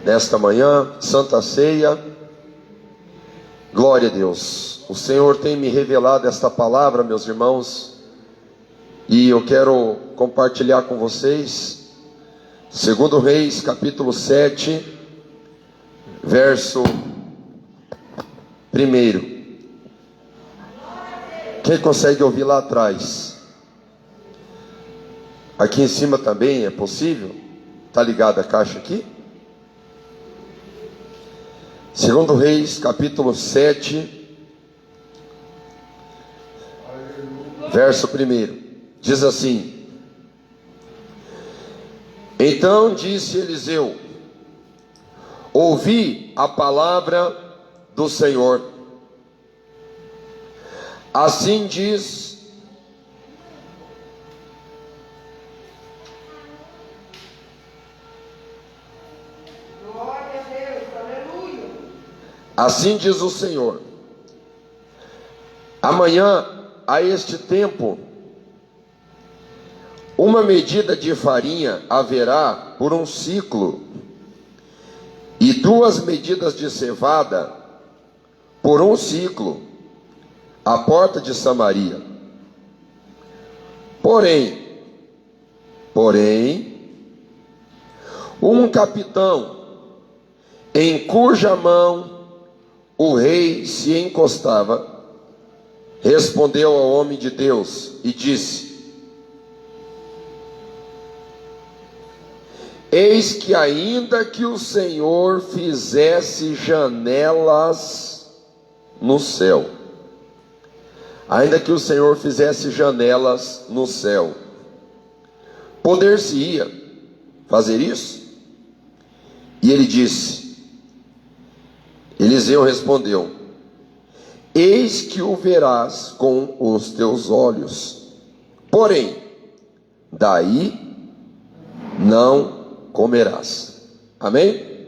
nesta manhã, Santa Ceia. Glória a Deus. O Senhor tem me revelado esta palavra, meus irmãos, e eu quero compartilhar com vocês. 2 Reis, capítulo 7, verso 1. Quem consegue ouvir lá atrás? Aqui em cima também é possível? Está ligada a caixa aqui? 2 Reis, capítulo 7, verso 1. Diz assim: Então disse Eliseu: ouvi a palavra do Senhor. Assim diz glória a Deus, aleluia. Assim diz o Senhor: amanhã, a este tempo, uma medida de farinha haverá por um ciclo, e 2 medidas de cevada por um ciclo, à porta de Samaria. Porém, um capitão, em cuja mão o rei se encostava, respondeu ao homem de Deus e disse: eis que ainda que o Senhor fizesse janelas no céu, ainda que o Senhor fizesse janelas no céu, poder-se-ia fazer isso? E ele disse, Eliseu respondeu: eis que o verás com os teus olhos, porém daí não comerás. Amém?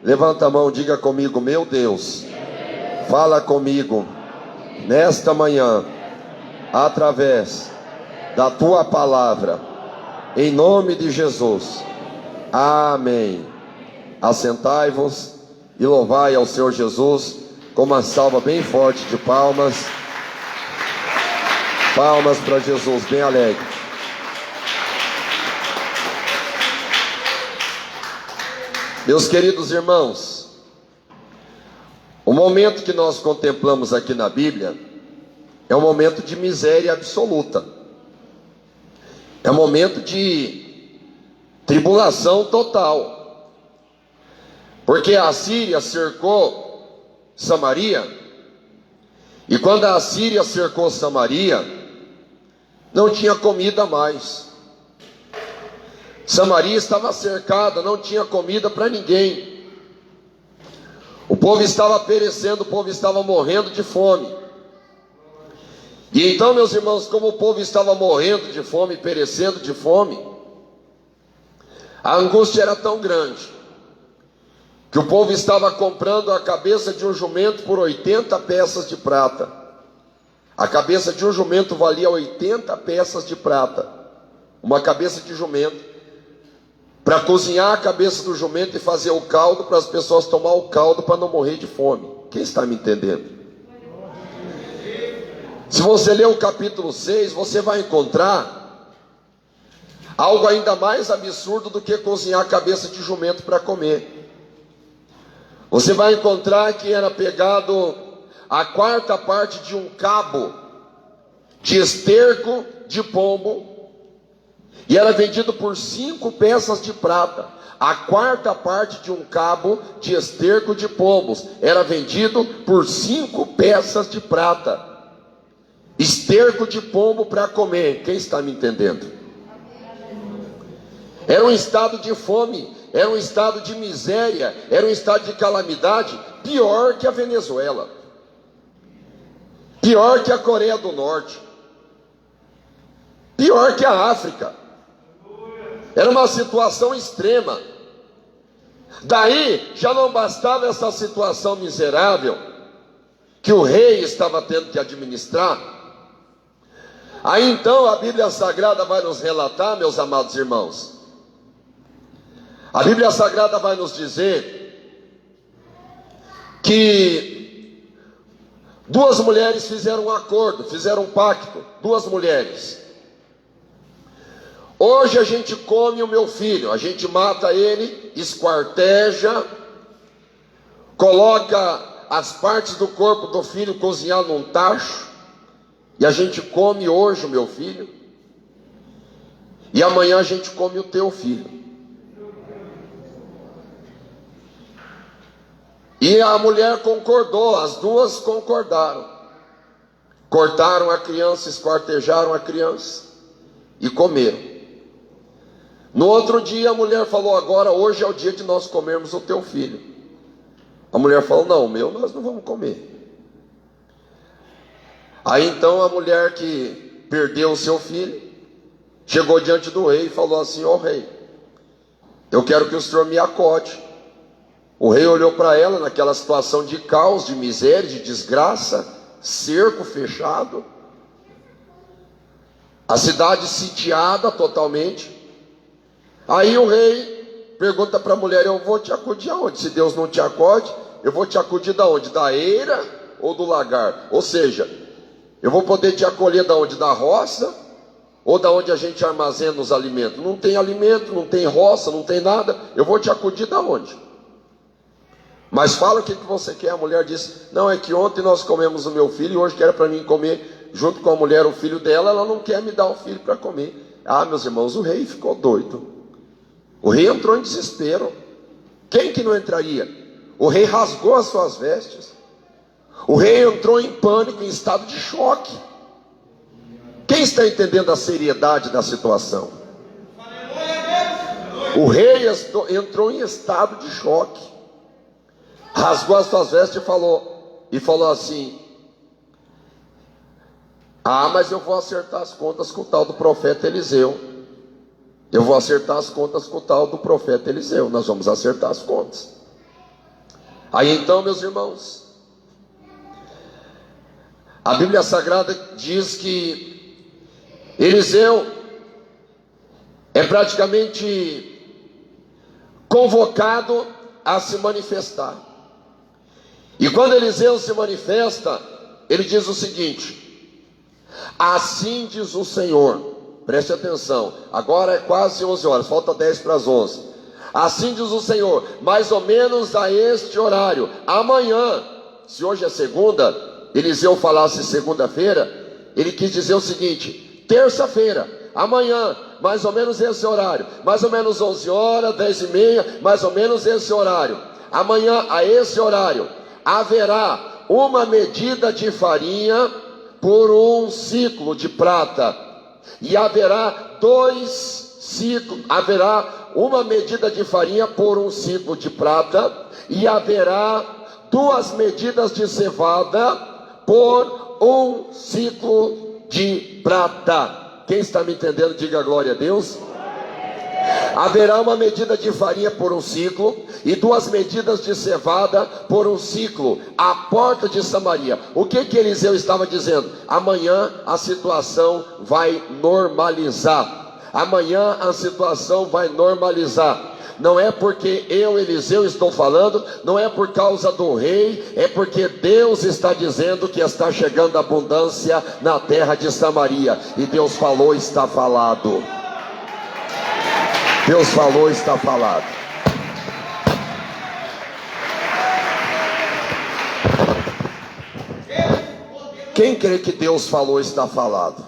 Levanta a mão, diga comigo: meu Deus, fala comigo nesta manhã, através da tua palavra, em nome de Jesus. Amém. Assentai-vos e louvai ao Senhor Jesus com uma salva bem forte de palmas. Palmas para Jesus, bem alegre. Meus queridos irmãos, o momento que nós contemplamos aqui na Bíblia é um momento de miséria absoluta. É um momento de tribulação total. Porque a Assíria cercou Samaria, e quando a Assíria cercou Samaria, não tinha comida mais. Samaria estava cercada, não tinha comida para ninguém. O povo estava perecendo, o povo estava morrendo de fome. E então, meus irmãos, como o povo estava morrendo de fome, perecendo de fome, a angústia era tão grande, que o povo estava comprando a cabeça de um jumento por 80 peças de prata. A cabeça de um jumento valia 80 peças de prata. Uma cabeça de jumento, para cozinhar a cabeça do jumento e fazer o caldo, para as pessoas tomar o caldo para não morrer de fome. Quem está me entendendo? Se você ler o capítulo 6, você vai encontrar algo ainda mais absurdo do que cozinhar a cabeça de jumento para comer. Você vai encontrar que era pegado a 4ª parte de um cabo de esterco de pombo, e era vendido por 5 peças de prata. A 4ª parte de um cabo de esterco de pombos era vendido por 5 peças de prata. Esterco de pombo para comer. Quem está me entendendo? Era um estado de fome, era um estado de miséria, era um estado de calamidade, pior que a Venezuela, pior que a Coreia do Norte, pior que a África. Era uma situação extrema. Daí já não bastava essa situação miserável que o rei estava tendo que administrar. Aí então a Bíblia Sagrada vai nos relatar, meus amados irmãos, A Bíblia Sagrada vai nos dizer que duas mulheres fizeram um acordo, fizeram um pacto, duas mulheres. Hoje a gente come o meu filho, a gente mata ele, esquarteja, coloca as partes do corpo do filho cozinhar num tacho, e a gente come hoje o meu filho, e amanhã a gente come o teu filho. E a mulher concordou, as duas concordaram. Cortaram a criança, esquartejaram a criança e comeram. No outro dia a mulher falou: agora, hoje é o dia de nós comermos o teu filho. A mulher falou: não, o meu nós não vamos comer. Aí então a mulher que perdeu o seu filho chegou diante do rei e falou assim: ó rei, eu quero que o senhor me acode. O rei olhou para ela naquela situação de caos, de miséria, de desgraça, cerco fechado, a cidade sitiada totalmente. Aí o rei pergunta para a mulher: eu vou te acudir aonde? Se Deus não te acode, eu vou te acudir da onde? Da eira ou do lagar? Ou seja, eu vou poder te acolher da onde? Da roça ou da onde a gente armazena os alimentos? Não tem alimento, não tem roça, não tem nada. Eu vou te acudir da onde? Mas fala o que você quer. A mulher disse: não, é que ontem nós comemos o meu filho e hoje que era para mim comer junto com a mulher o filho dela, ela não quer me dar o filho para comer. Ah, meus irmãos, o rei ficou doido. O rei entrou em desespero. Quem que não entraria? O rei rasgou as suas vestes. O rei entrou em pânico, em estado de choque. Quem está entendendo a seriedade da situação? O rei entrou em estado de choque. Rasgou as suas vestes e falou assim: ah, mas eu vou acertar as contas com o tal do profeta Eliseu. Eu vou acertar as contas com o tal do profeta Eliseu. Nós vamos acertar as contas. Aí então, meus irmãos, a Bíblia Sagrada diz que Eliseu é praticamente convocado a se manifestar. E quando Eliseu se manifesta, ele diz o seguinte: assim diz o Senhor, preste atenção, agora é quase 11 horas, falta 10 para as 11. Assim diz o Senhor, mais ou menos a este horário, amanhã, se hoje é segunda, Eliseu falasse segunda-feira, ele quis dizer o seguinte: terça-feira, amanhã, mais ou menos esse horário, mais ou menos 11 horas, 10 e meia, mais ou menos esse horário. Amanhã, a esse horário, haverá uma medida de farinha por um ciclo de prata, e haverá uma medida de farinha por um ciclo de prata, e haverá 2 medidas de cevada por um ciclo de prata. Quem está me entendendo, diga glória a Deus. Haverá uma medida de farinha por um ciclo e 2 medidas de cevada por um ciclo, à porta de Samaria. O que Eliseu estava dizendo? Amanhã a situação vai normalizar. Amanhã a situação vai normalizar. Não é porque eu, Eliseu, estou falando, não é por causa do rei, é porque Deus está dizendo que está chegando abundância na terra de Samaria. E Deus falou, está falado. Deus falou, está falado. Quem crê que Deus falou, está falado?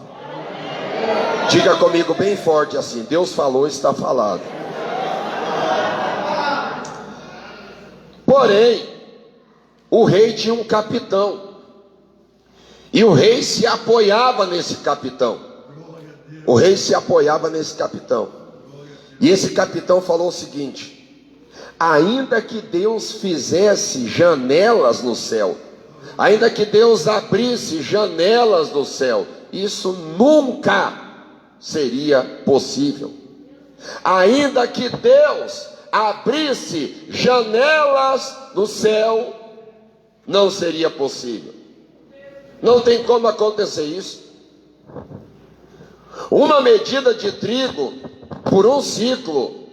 Diga comigo bem forte assim: Deus falou, está falado. Porém, o rei tinha um capitão, e o rei se apoiava nesse capitão. O rei se apoiava nesse capitão. E esse capitão falou o seguinte: ainda que Deus fizesse janelas no céu, ainda que Deus abrisse janelas no céu, isso nunca seria possível. Ainda que Deus abrisse janelas no céu, não seria possível. Não tem como acontecer isso. Uma medida de trigo por um ciclo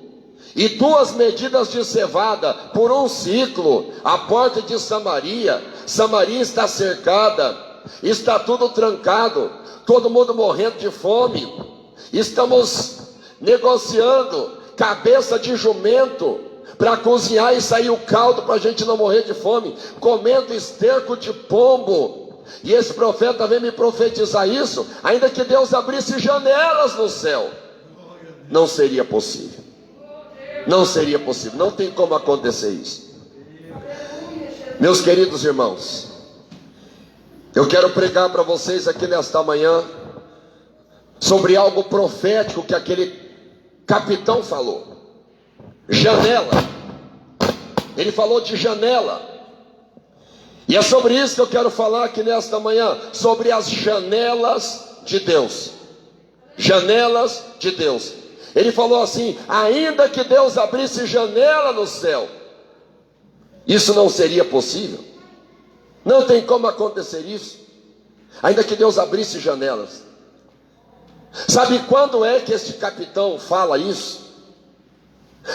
e 2 medidas de cevada por um ciclo, a porta de Samaria. Samaria está cercada, está tudo trancado, todo mundo morrendo de fome. Estamos negociando cabeça de jumento para cozinhar e sair o caldo para a gente não morrer de fome, comendo esterco de pombo. E esse profeta vem me profetizar isso, ainda que Deus abrisse janelas no céu, não seria possível. Não seria possível, não tem como acontecer isso. Meus queridos irmãos, eu quero pregar para vocês aqui nesta manhã sobre algo profético que aquele capitão falou. Janela. Ele falou de janela. E é sobre isso que eu quero falar aqui nesta manhã, sobre as janelas de Deus. Janelas de Deus. Ele falou assim: ainda que Deus abrisse janela no céu, isso não seria possível. Não tem como acontecer isso. Ainda que Deus abrisse janelas. Sabe quando é que este capitão fala isso?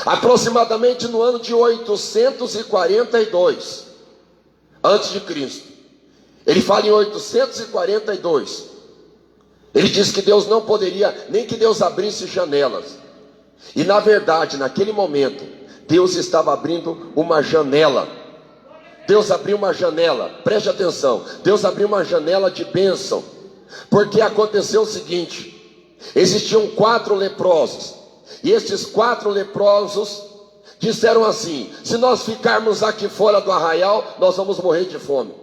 Aproximadamente no ano de 842 antes de Cristo. Ele fala em 842. Ele diz que Deus não poderia, nem que Deus abrisse janelas. E na verdade, naquele momento, Deus estava abrindo uma janela. Deus abriu uma janela, preste atenção. Deus abriu uma janela de bênção. Porque aconteceu o seguinte: existiam 4 leprosos. E estes 4 leprosos disseram assim: se nós ficarmos aqui fora do arraial, nós vamos morrer de fome.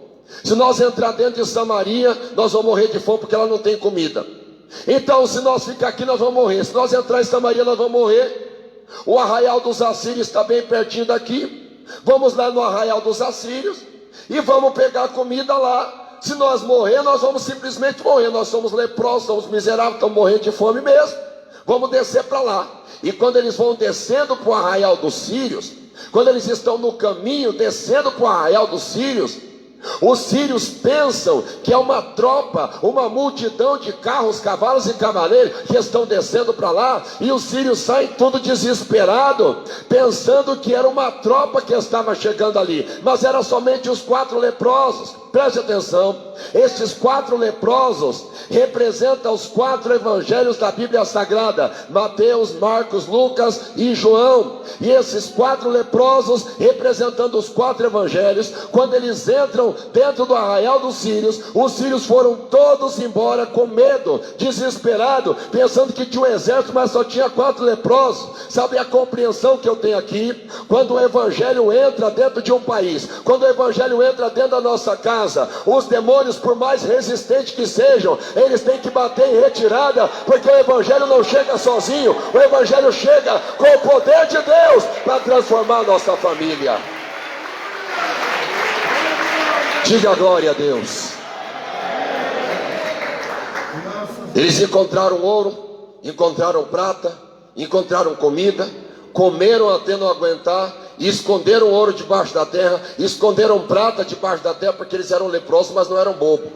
Se nós entrar dentro de Samaria, nós vamos morrer de fome, porque ela não tem comida. Então, se nós ficar aqui, nós vamos morrer. Se nós entrar em Samaria, nós vamos morrer. O arraial dos assírios está bem pertinho daqui. Vamos lá no arraial dos assírios e vamos pegar comida lá. Se nós morrer, nós vamos simplesmente morrer. Nós somos leprosos, somos miseráveis, estamos morrendo de fome mesmo. Vamos descer para lá. E quando eles vão descendo para o arraial dos sírios, quando eles estão no caminho descendo para o arraial dos sírios, os sírios pensam que é uma tropa, uma multidão de carros, cavalos e cavaleiros que estão descendo para lá. E os sírios saem tudo desesperado, pensando que era uma tropa que estava chegando ali, mas era somente os 4 leprosos. Preste atenção, estes 4 leprosos representam os 4 evangelhos da Bíblia Sagrada: Mateus, Marcos, Lucas e João. E esses 4 leprosos, representando os 4 evangelhos, quando eles entram dentro do arraial dos sírios, os sírios foram todos embora com medo, desesperado, pensando que tinha um exército, mas só tinha 4 leprosos. Sabe a compreensão que eu tenho aqui? Quando o evangelho entra dentro de um país, quando o evangelho entra dentro da nossa casa, os demônios, por mais resistentes que sejam, eles têm que bater em retirada, porque o evangelho não chega sozinho, o evangelho chega com o poder de Deus para transformar a nossa família. Diga glória a Deus. Eles encontraram ouro, encontraram prata, encontraram comida, comeram até não aguentar, e esconderam ouro debaixo da terra, esconderam prata debaixo da terra, porque eles eram leprosos, mas não eram bobos.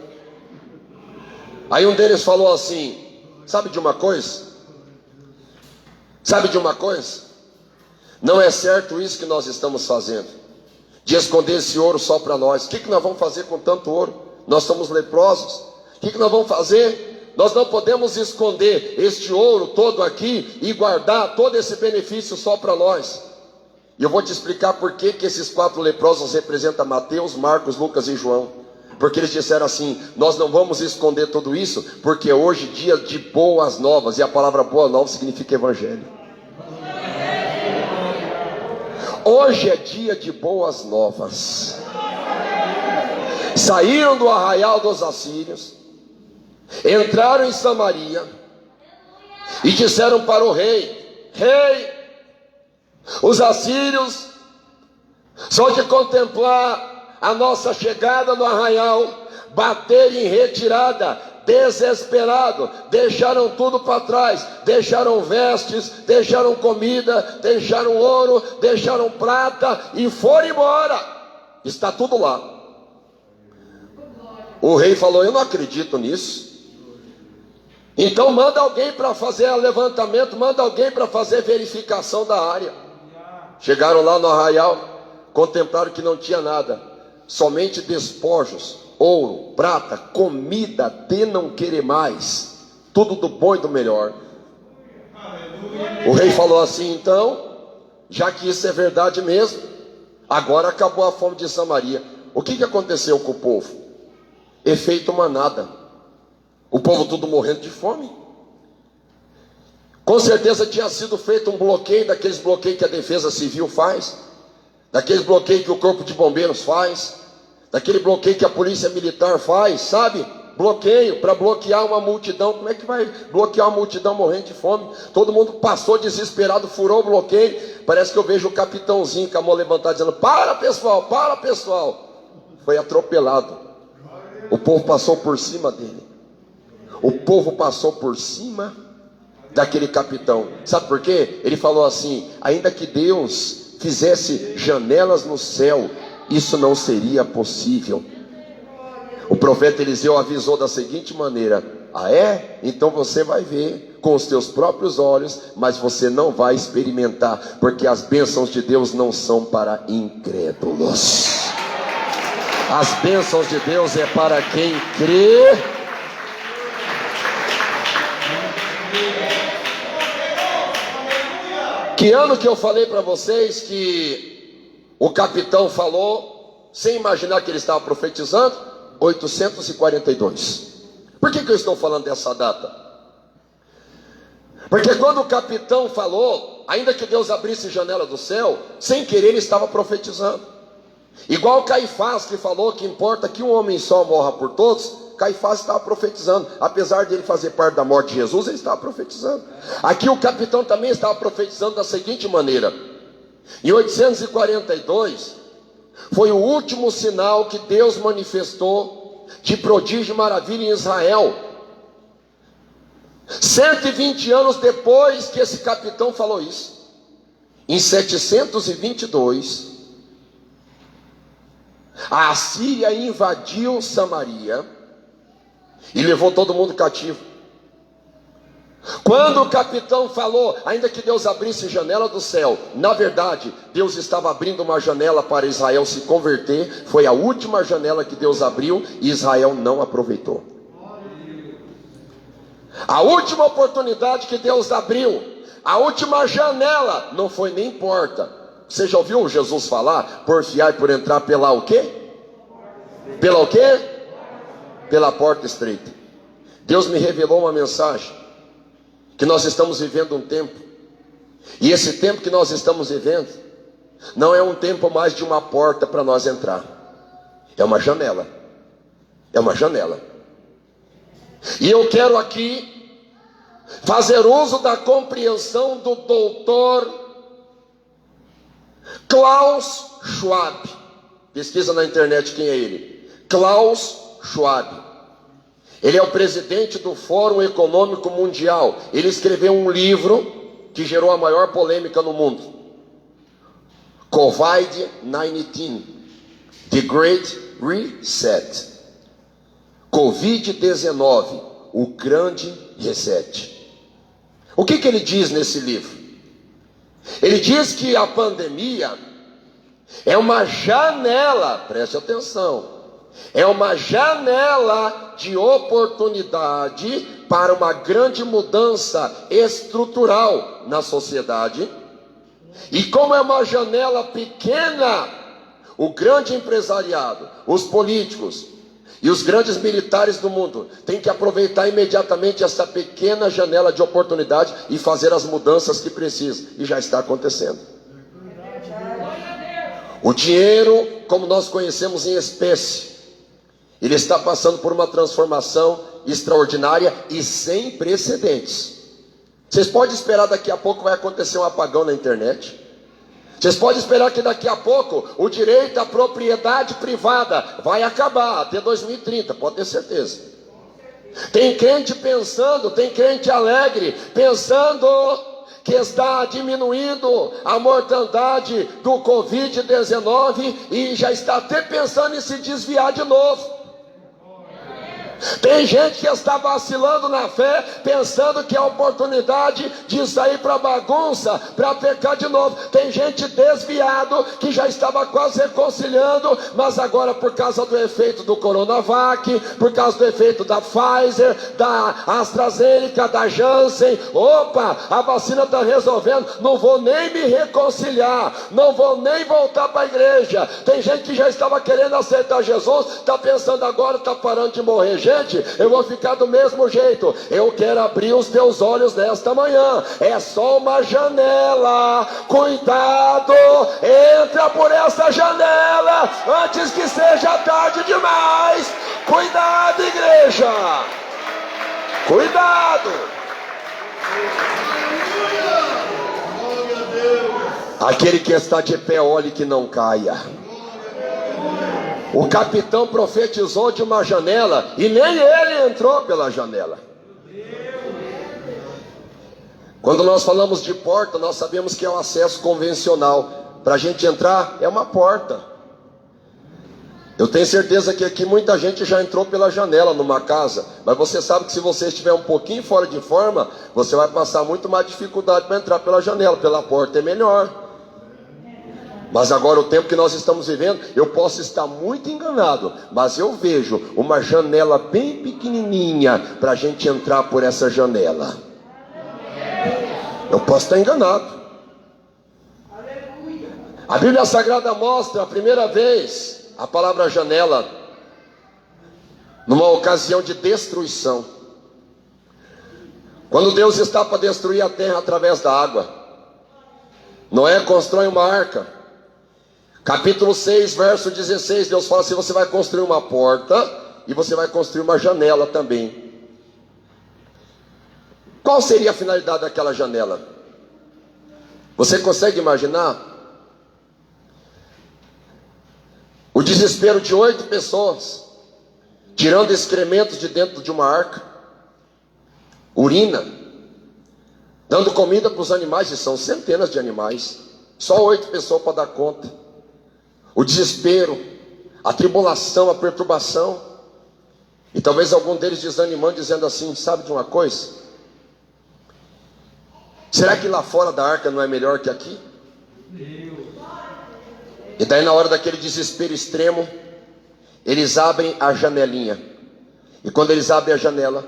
Aí um deles falou assim: sabe de uma coisa? Sabe de uma coisa? Não é certo isso que nós estamos fazendo, de esconder esse ouro só para nós. O que nós vamos fazer com tanto ouro? Nós somos leprosos. O que nós vamos fazer? Nós não podemos esconder este ouro todo aqui e guardar todo esse benefício só para nós. E eu vou te explicar por que esses 4 leprosos representam Mateus, Marcos, Lucas e João. Porque eles disseram assim: nós não vamos esconder tudo isso, porque hoje é dia de boas novas. E a palavra boa nova significa evangelho. Hoje é dia de boas novas. Saíram do arraial dos assírios, entraram em Samaria e disseram para o rei: rei, os assírios, só de contemplar a nossa chegada no arraial, bater em retirada, desesperado, deixaram tudo para trás, deixaram vestes, deixaram comida, deixaram ouro, deixaram prata e foram embora. Está tudo lá. O rei falou: eu não acredito nisso. Então manda alguém para fazer levantamento, manda alguém para fazer verificação da área. Chegaram lá no arraial, contemplaram que não tinha nada, somente despojos, ouro, prata, comida de não querer mais, tudo do bom e do melhor. O rei falou assim: então, já que isso é verdade mesmo, agora acabou a fome de Samaria. O que aconteceu com o povo? Efeito manada. O povo tudo morrendo de fome. Com certeza tinha sido feito um bloqueio, daqueles bloqueios que a defesa civil faz, daqueles bloqueios que o corpo de bombeiros faz, daquele bloqueio que a polícia militar faz, sabe? Bloqueio para bloquear uma multidão. Como é que vai bloquear uma multidão morrendo de fome? Todo mundo passou desesperado, furou o bloqueio. Parece que eu vejo o capitãozinho com a mão levantada dizendo: para pessoal, para pessoal. Foi atropelado. O povo passou por cima dele. O povo passou por cima daquele capitão. Sabe por quê? Ele falou assim: ainda que Deus fizesse janelas no céu, isso não seria possível. O profeta Eliseu avisou da seguinte maneira: ah é? Então você vai ver com os teus próprios olhos, mas você não vai experimentar, porque as bênçãos de Deus não são para incrédulos. As bênçãos de Deus é para quem crê. Que ano que eu falei para vocês que o capitão falou, sem imaginar que ele estava profetizando? 842. Por que eu estou falando dessa data? Porque quando o capitão falou, ainda que Deus abrisse janela do céu, sem querer ele estava profetizando. Igual Caifás, que falou que importa que um homem só morra por todos. Caifás estava profetizando. Apesar de ele fazer parte da morte de Jesus, ele estava profetizando. Aqui o capitão também estava profetizando da seguinte maneira: em 842 foi o último sinal que Deus manifestou de prodígio e maravilha em Israel. 120 anos depois que esse capitão falou isso, em 722, a Assíria invadiu Samaria e levou todo mundo cativo. Quando o capitão falou, ainda que Deus abrisse janela do céu, na verdade, Deus estava abrindo uma janela para Israel se converter. Foi a última janela que Deus abriu e Israel não aproveitou. A última oportunidade que Deus abriu, a última janela, não foi nem porta. Você já ouviu Jesus falar, porfiar e por entrar pela o quê? Pela o quê? Pela porta estreita. Deus me revelou uma mensagem, que nós estamos vivendo um tempo, e esse tempo que nós estamos vivendo, não é um tempo mais de uma porta para nós entrar, é uma janela, é uma janela. E eu quero aqui fazer uso da compreensão do doutor Klaus Schwab. Pesquisa na internet quem é ele. Klaus Schwab. Ele é o presidente do Fórum Econômico Mundial. Ele escreveu um livro que gerou a maior polêmica no mundo: COVID-19, The Great Reset. Covid-19, o grande reset. O que ele diz nesse livro? Ele diz que a pandemia é uma janela, preste atenção, é uma janela de oportunidade para uma grande mudança estrutural na sociedade. E como é uma janela pequena, o grande empresariado, os políticos e os grandes militares do mundo têm que aproveitar imediatamente essa pequena janela de oportunidade e fazer as mudanças que precisam. E já está acontecendo. O dinheiro, como nós conhecemos em espécie, ele está passando por uma transformação extraordinária e sem precedentes. Vocês podem esperar daqui a pouco vai acontecer um apagão na internet. Vocês podem esperar que daqui a pouco o direito à propriedade privada vai acabar até 2030, pode ter certeza. Tem crente pensando, tem crente alegre, pensando que está diminuindo a mortandade do Covid-19 e já está até pensando em se desviar de novo. Tem gente que está vacilando na fé, pensando que é a oportunidade de sair para bagunça, para pecar de novo. Tem gente desviado que já estava quase reconciliando, mas agora por causa do efeito do Coronavac, por causa do efeito da Pfizer, da AstraZeneca, da Janssen, opa, a vacina está resolvendo, não vou nem me reconciliar, não vou nem voltar para a igreja. Tem gente que já estava querendo aceitar Jesus, está pensando agora, está parando de morrer. Gente, eu vou ficar do mesmo jeito. Eu quero abrir os teus olhos nesta manhã. É só uma janela. Cuidado, entra por essa janela antes que seja tarde demais. Cuidado, igreja. Cuidado. Aquele que está de pé, olhe que não caia. O capitão profetizou de uma janela e nem ele entrou pela janela. Quando nós falamos de porta, nós sabemos que é o acesso convencional. Para a gente entrar, é uma porta. Eu tenho certeza que aqui muita gente já entrou pela janela numa casa, mas você sabe que se você estiver um pouquinho fora de forma, você vai passar muito mais dificuldade para entrar pela janela. Pela porta é melhor. Mas agora o tempo que nós estamos vivendo, eu posso estar muito enganado, mas eu vejo uma janela bem pequenininha para a gente entrar por essa janela. Eu posso estar enganado. A Bíblia Sagrada mostra a primeira vez a palavra janela numa ocasião de destruição. Quando Deus está para destruir a terra através da água, Noé constrói uma arca. Capítulo 6, verso 16, Deus fala assim: você vai construir uma porta e você vai construir uma janela também. Qual seria a finalidade daquela janela? Você consegue imaginar? O desespero de 8 pessoas, tirando excrementos de dentro de uma arca, urina, dando comida para os animais, e são centenas de animais, só 8 pessoas para dar conta. O desespero, a tribulação, a perturbação, e talvez algum deles desanimando, dizendo assim: sabe de uma coisa? Será que lá fora da arca não é melhor que aqui? E daí na hora daquele desespero extremo, eles abrem a janelinha, e quando eles abrem a janela,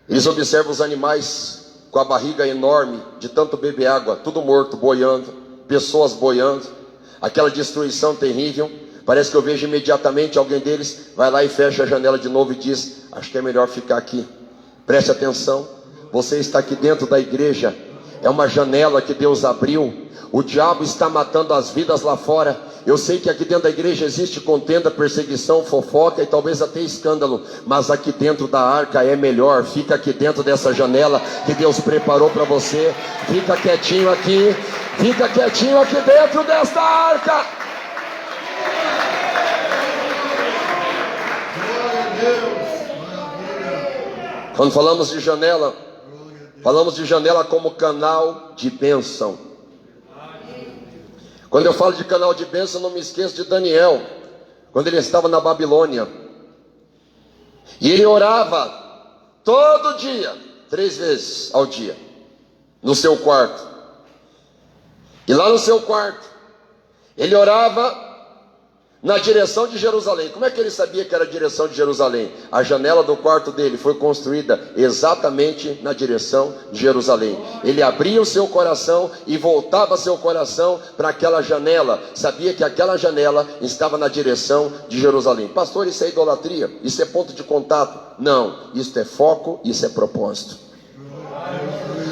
eles observam os animais com a barriga enorme, de tanto beber água, tudo morto, boiando, pessoas boiando, aquela destruição terrível. Parece que eu vejo imediatamente alguém deles vai lá e fecha a janela de novo e diz: acho que é melhor ficar aqui. Preste atenção, você está aqui dentro da igreja, é uma janela que Deus abriu. O diabo está matando as vidas lá fora. Eu sei que aqui dentro da igreja existe contenda, perseguição, fofoca e talvez até escândalo, mas aqui dentro da arca é melhor. Fica aqui dentro dessa janela que Deus preparou para você. Fica quietinho aqui, fica quietinho aqui dentro desta arca. Quando falamos de janela, falamos de janela como canal de bênção. Quando eu falo de canal de bênção, não me esqueço de Daniel, quando ele estava na Babilônia, e ele orava todo dia, 3 vezes ao dia, no seu quarto. E lá no seu quarto, ele orava na direção de Jerusalém. Como é que ele sabia que era a direção de Jerusalém? A janela do quarto dele foi construída exatamente na direção de Jerusalém. Ele abria o seu coração e voltava seu coração para aquela janela. Sabia que aquela janela estava na direção de Jerusalém. Pastor, isso é idolatria? Isso é ponto de contato? Não, isso é foco, isso é propósito.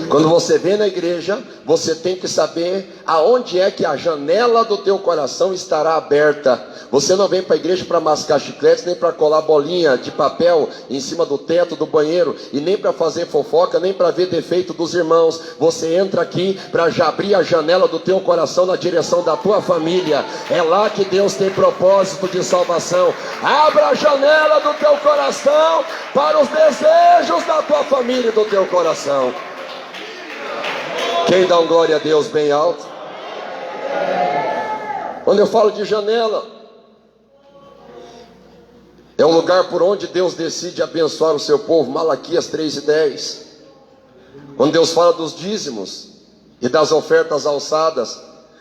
Quando você vem na igreja, você tem que saber aonde é que a janela do teu coração estará aberta. Você não vem para a igreja para mascar chicletes, nem para colar bolinha de papel em cima do teto do banheiro, e nem para fazer fofoca, nem para ver defeito dos irmãos. Você entra aqui para já abrir a janela do teu coração na direção da tua família. É lá que Deus tem propósito de salvação. Abra a janela do teu coração para os desejos da tua família e do teu coração. Quem dá um glória a Deus bem alto? Quando eu falo de janela, É o lugar por onde Deus decide abençoar o seu povo. Malaquias 3:10. Quando Deus fala dos dízimos e das ofertas alçadas,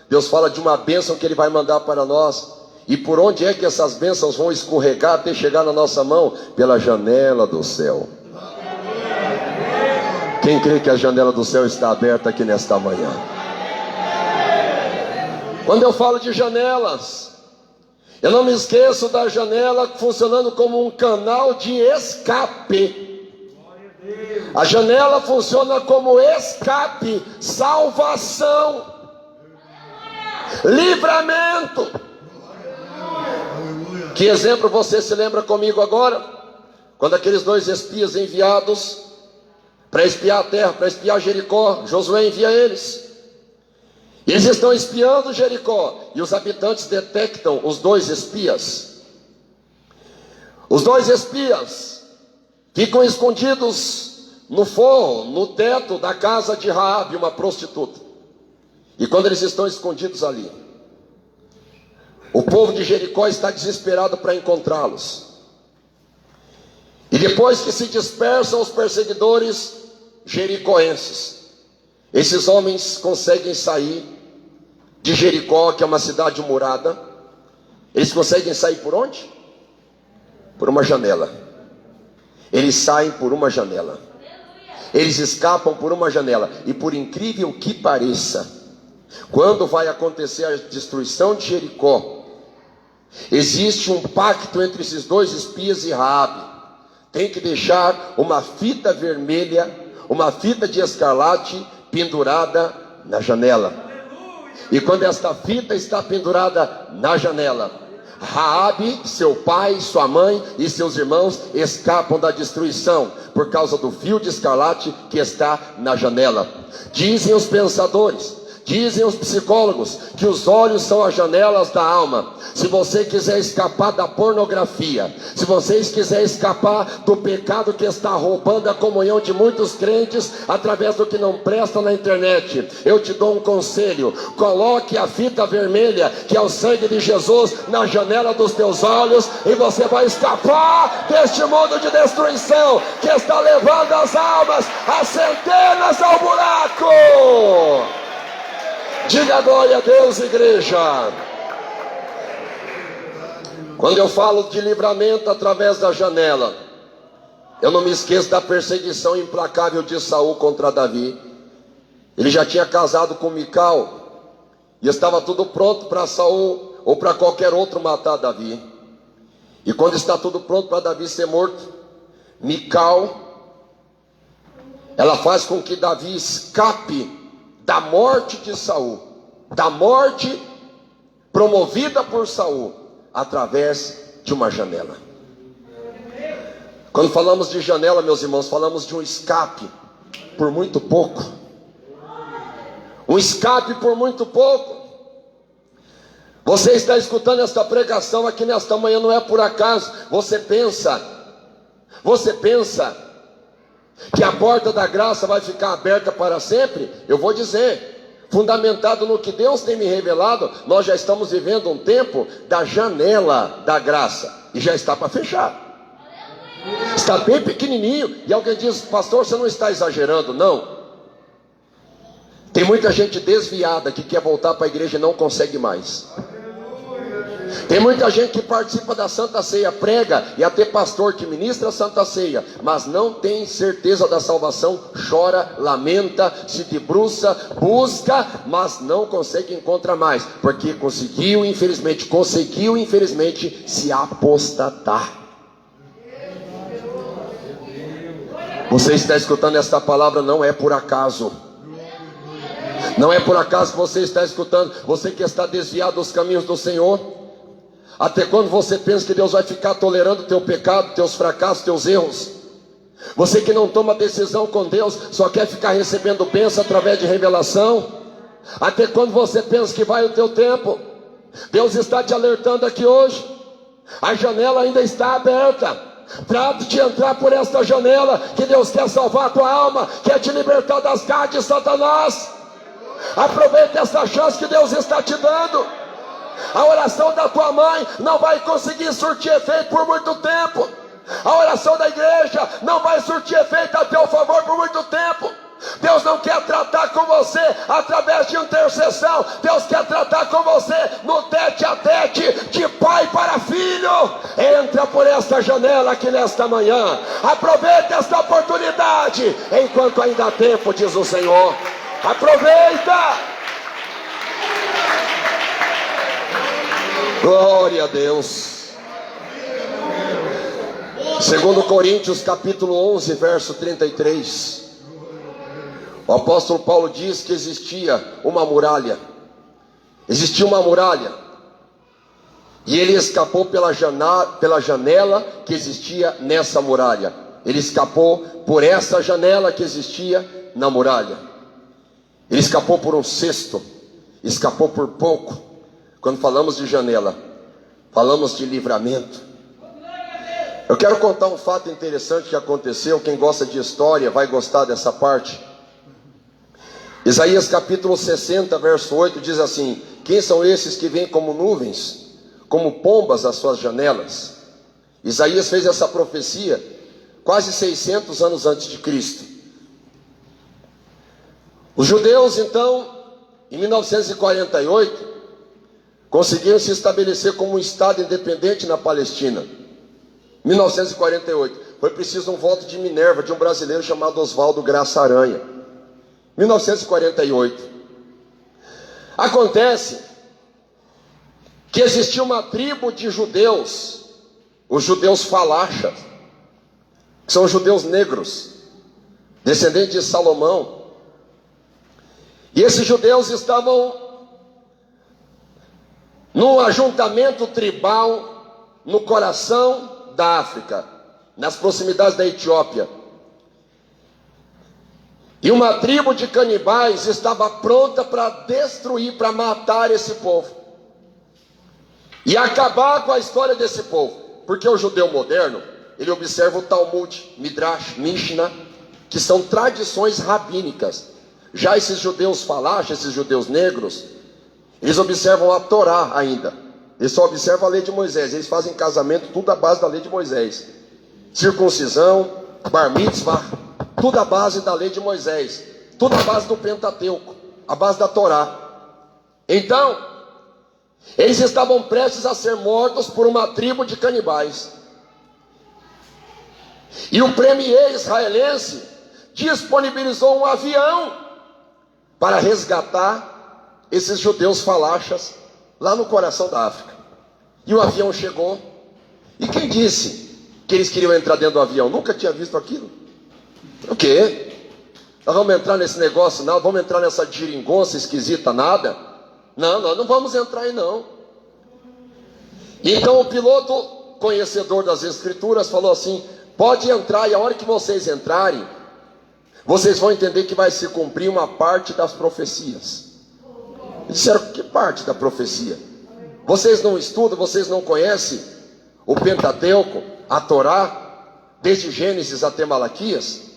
Deus fala de uma bênção que Ele vai mandar para nós. E por onde é que essas bênçãos vão escorregar até chegar na nossa mão? Pela janela do céu. Quem crê que a janela do céu está aberta aqui nesta manhã? Quando eu falo de janelas, eu não me esqueço da janela funcionando como um canal de escape. A janela funciona como escape, salvação, livramento. Que exemplo você se lembra comigo agora? Quando aqueles 2 espias enviados para espiar a terra, para espiar Jericó, Josué envia eles. Eles estão espiando Jericó e os habitantes detectam os 2 espias. Os 2 espias ficam escondidos no forro, no teto da casa de Raabe, uma prostituta. E quando eles estão escondidos ali, o povo de Jericó está desesperado para encontrá-los. E depois que se dispersam os perseguidores jericoenses, esses homens conseguem sair de Jericó, que é uma cidade murada. Eles conseguem sair por onde? Por uma janela. Eles saem por uma janela. Eles escapam por uma janela. E por incrível que pareça, quando vai acontecer a destruição de Jericó, existe um pacto entre esses 2 espias e Raabe. Tem que deixar uma fita vermelha, uma fita de escarlate pendurada na janela. E quando esta fita está pendurada na janela, Raabe, seu pai, sua mãe e seus irmãos escapam da destruição por causa do fio de escarlate que está na janela. Dizem os pensadores, dizem os psicólogos, que os olhos são as janelas da alma. Se você quiser escapar da pornografia, se vocês quiserem escapar do pecado que está roubando a comunhão de muitos crentes através do que não presta na internet, eu te dou um conselho: coloque a fita vermelha, que é o sangue de Jesus, na janela dos teus olhos, e você vai escapar deste mundo de destruição que está levando as almas, as centenas, ao buraco. Diga glória a Deus, igreja. Quando eu falo de livramento através da janela, eu não me esqueço da perseguição implacável de Saul contra Davi. Ele já tinha casado com Mical e estava tudo pronto para Saul ou para qualquer outro matar Davi. E quando está tudo pronto para Davi ser morto, Mical, ela faz com que Davi escape da morte de Saul, da morte promovida por Saul, através de uma janela. Quando falamos de janela, meus irmãos, falamos de um escape por muito pouco. Um escape por muito pouco. Você está escutando esta pregação aqui nesta manhã, não é por acaso. Você pensa que a porta da graça vai ficar aberta para sempre? Eu vou dizer, fundamentado no que Deus tem me revelado, nós já estamos vivendo um tempo da janela da graça, e já está para fechar. Está bem pequenininho. E alguém diz: pastor, você não está exagerando? Não. Tem muita gente desviada que quer voltar para a igreja e não consegue mais. Tem muita gente que participa da Santa Ceia, prega, e até pastor que ministra a Santa Ceia, mas não tem certeza da salvação, chora, lamenta, se debruça, busca, mas não consegue encontrar mais, porque conseguiu infelizmente se apostatar. Você está escutando esta palavra, não é por acaso. Não é por acaso que você está escutando. Você que está desviado dos caminhos do Senhor. Até quando você pensa que Deus vai ficar tolerando teu pecado, teus fracassos, teus erros? Você que não toma decisão com Deus, só quer ficar recebendo bênção através de revelação? Até quando você pensa que vai o teu tempo? Deus está te alertando aqui hoje. A janela ainda está aberta. Trate de entrar por esta janela, que Deus quer salvar a tua alma, quer te libertar das garras de Satanás. Aproveite essa chance que Deus está te dando. A oração da tua mãe não vai conseguir surtir efeito por muito tempo. A oração da igreja não vai surtir efeito a teu favor por muito tempo. Deus não quer tratar com você através de intercessão. Deus quer tratar com você no tete a tete, de pai para filho. Entra por esta janela aqui nesta manhã. Aproveita esta oportunidade enquanto ainda há tempo, diz o Senhor. Aproveita. Glória a Deus. 2 Coríntios capítulo 11, verso 33. O apóstolo Paulo diz que existia uma muralha. Existia uma muralha. E ele escapou pela janela que existia nessa muralha. Ele escapou por essa janela que existia na muralha. Ele escapou por um cesto. Escapou por pouco. Quando falamos de janela, falamos de livramento. Eu quero contar um fato interessante que aconteceu. Quem gosta de história vai gostar dessa parte. Isaías capítulo 60, verso 8 diz assim: quem são esses que vêm como nuvens, como pombas às suas janelas? Isaías fez essa profecia quase 600 anos antes de Cristo. Os judeus então, em 1948, conseguiram se estabelecer como um estado independente na Palestina. 1948, foi preciso um voto de Minerva de um brasileiro chamado Oswaldo Graça Aranha. 1948. Acontece que existia uma tribo de judeus, os judeus falachas, que são judeus negros, descendentes de Salomão. E esses judeus estavam num ajuntamento tribal no coração da África, nas proximidades da Etiópia. E uma tribo de canibais estava pronta para destruir, para matar esse povo. E acabar com a história desse povo. Porque o judeu moderno, ele observa o Talmud, Midrash, Mishnah, que são tradições rabínicas. Já esses judeus falachas, esses judeus negros, eles observam a Torá ainda. Eles só observam a lei de Moisés. Eles fazem casamento tudo à base da lei de Moisés. Circuncisão, bar mitzvah, tudo à base da lei de Moisés, tudo à base do Pentateuco, à base da Torá. Então, eles estavam prestes a ser mortos por uma tribo de canibais. E o premier israelense disponibilizou um avião para resgatar esses judeus falachas lá no coração da África. E o avião chegou. E quem disse que eles queriam entrar dentro do avião? Nunca tinha visto aquilo. O quê? Nós vamos entrar nesse negócio, não? Vamos entrar nessa geringonça esquisita, nada? Não, nós não vamos entrar aí não. E então o piloto, conhecedor das escrituras, falou assim: pode entrar, e a hora que vocês entrarem, vocês vão entender que vai se cumprir uma parte das profecias. Eles disseram: que parte da profecia? Vocês não estudam, vocês não conhecem o Pentateuco, a Torá, desde Gênesis até Malaquias?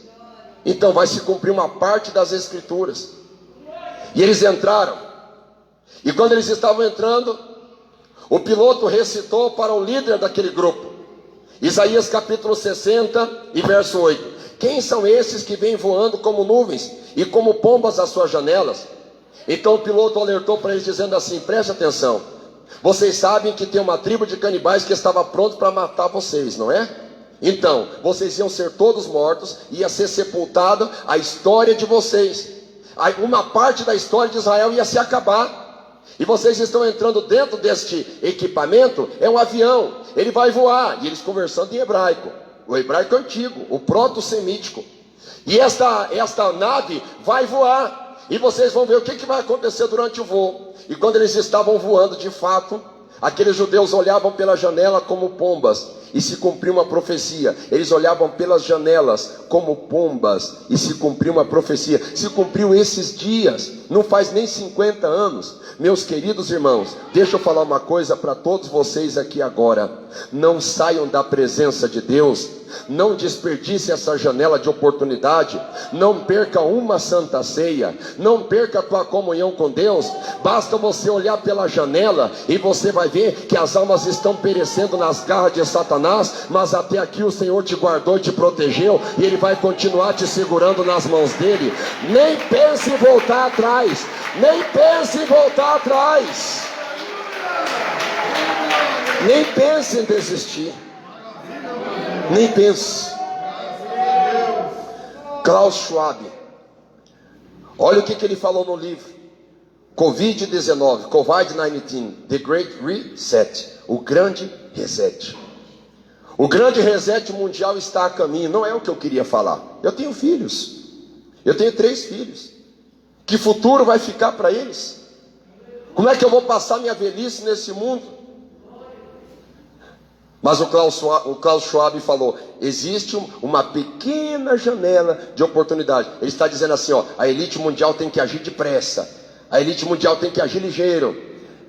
Então vai se cumprir uma parte das escrituras. E eles entraram. E quando eles estavam entrando, o piloto recitou para o líder daquele grupo, Isaías capítulo 60 e verso 8: quem são esses que vêm voando como nuvens e como pombas às suas janelas? Então o piloto alertou para eles dizendo assim: preste atenção, vocês sabem que tem uma tribo de canibais que estava pronto para matar vocês, não é? Então, vocês iam ser todos mortos, ia ser sepultada a história de vocês. Uma parte da história de Israel ia se acabar. E vocês estão entrando dentro deste equipamento, é um avião, ele vai voar. E eles conversando em hebraico, o hebraico antigo, o proto-semítico. E esta nave vai voar. E vocês vão ver o que vai acontecer durante o voo. E quando eles estavam voando de fato, aqueles judeus olhavam pela janela como pombas. e se cumpriu uma profecia. Eles olhavam pelas janelas como pombas e se cumpriu uma profecia. Se cumpriu esses dias, não faz nem 50 anos. Meus queridos irmãos, deixa eu falar uma coisa para todos vocês aqui agora. Não saiam da presença de Deus, não desperdice essa janela de oportunidade, não perca uma santa ceia, não perca a tua comunhão com Deus. Basta você olhar pela janela e você vai ver que as almas estão perecendo nas garras de Satanás, mas até aqui o Senhor te guardou e te protegeu, e Ele vai continuar te segurando nas mãos dEle. Nem pense em voltar atrás, nem pense em voltar atrás, nem pense em desistir, nem pense. Klaus Schwab, olha o que ele falou no livro Covid-19, Covid-19, The Great Reset, o grande reset. O grande reset mundial está a caminho. Não é o que eu queria falar. Eu tenho filhos, eu tenho 3 filhos. Que futuro vai ficar para eles? Como é que eu vou passar minha velhice nesse mundo? Mas o Klaus Schwab falou, existe uma pequena janela de oportunidade. Ele está dizendo assim, ó, a elite mundial tem que agir depressa, a elite mundial tem que agir ligeiro.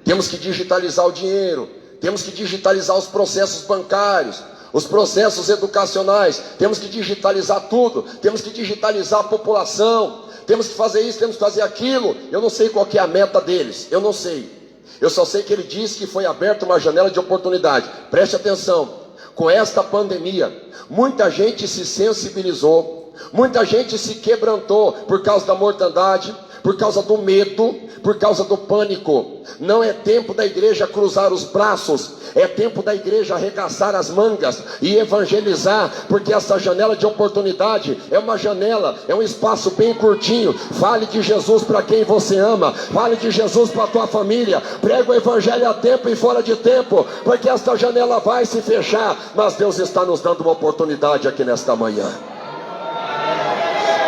Temos que digitalizar o dinheiro, temos que digitalizar os processos bancários, os processos educacionais, temos que digitalizar tudo, temos que digitalizar a população, temos que fazer isso, temos que fazer aquilo. Eu não sei qual que é a meta deles, eu não sei. Eu só sei que ele disse que foi aberta uma janela de oportunidade. Preste atenção, com esta pandemia, muita gente se sensibilizou, muita gente se quebrantou por causa da mortandade, por causa do medo, por causa do pânico. Não é tempo da igreja cruzar os braços, é tempo da igreja arregaçar as mangas e evangelizar, porque essa janela de oportunidade é uma janela, é um espaço bem curtinho. Fale de Jesus para quem você ama, fale de Jesus para a tua família, prega o evangelho a tempo e fora de tempo, porque esta janela vai se fechar, mas Deus está nos dando uma oportunidade aqui nesta manhã.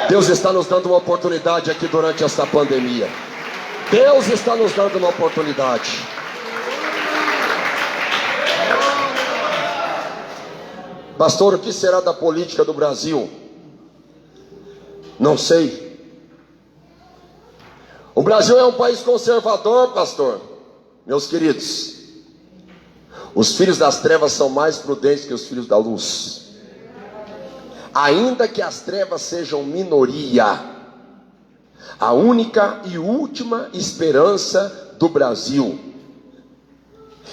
Deus está nos dando uma oportunidade aqui durante esta pandemia. Deus está nos dando uma oportunidade. Pastor, o que será da política do Brasil? Não sei. O Brasil é um país conservador, pastor. Meus queridos, os filhos das trevas são mais prudentes que os filhos da luz. Ainda que as trevas sejam minoria, a única e última esperança do Brasil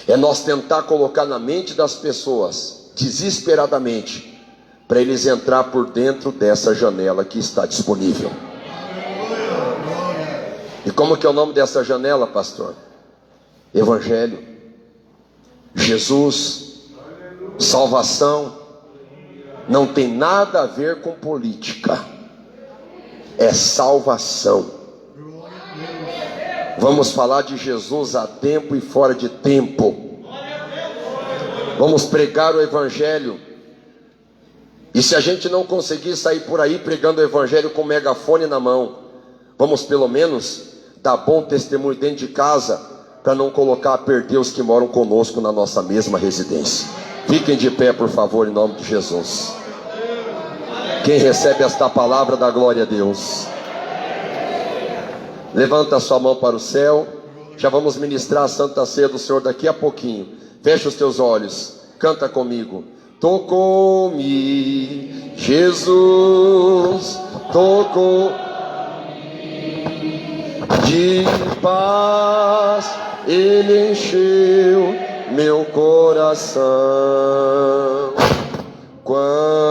é nós tentar colocar na mente das pessoas, desesperadamente, para eles entrar por dentro dessa janela que está disponível. E como que é o nome dessa janela, pastor? Evangelho, Jesus, salvação. Não tem nada a ver com política, é salvação. Vamos falar de Jesus a tempo e fora de tempo. Vamos pregar o evangelho. E se a gente não conseguir sair por aí pregando o evangelho com o megafone na mão, vamos pelo menos dar bom testemunho dentro de casa, para não colocar a perder os que moram conosco na nossa mesma residência. Fiquem de pé, por favor, em nome de Jesus. Quem recebe esta palavra, dá glória a Deus. Levanta a sua mão para o céu. Já vamos ministrar a Santa Ceia do Senhor daqui a pouquinho. Fecha os teus olhos, canta comigo. Tocou-me Jesus, tocou de paz, Ele encheu meu coração. Quando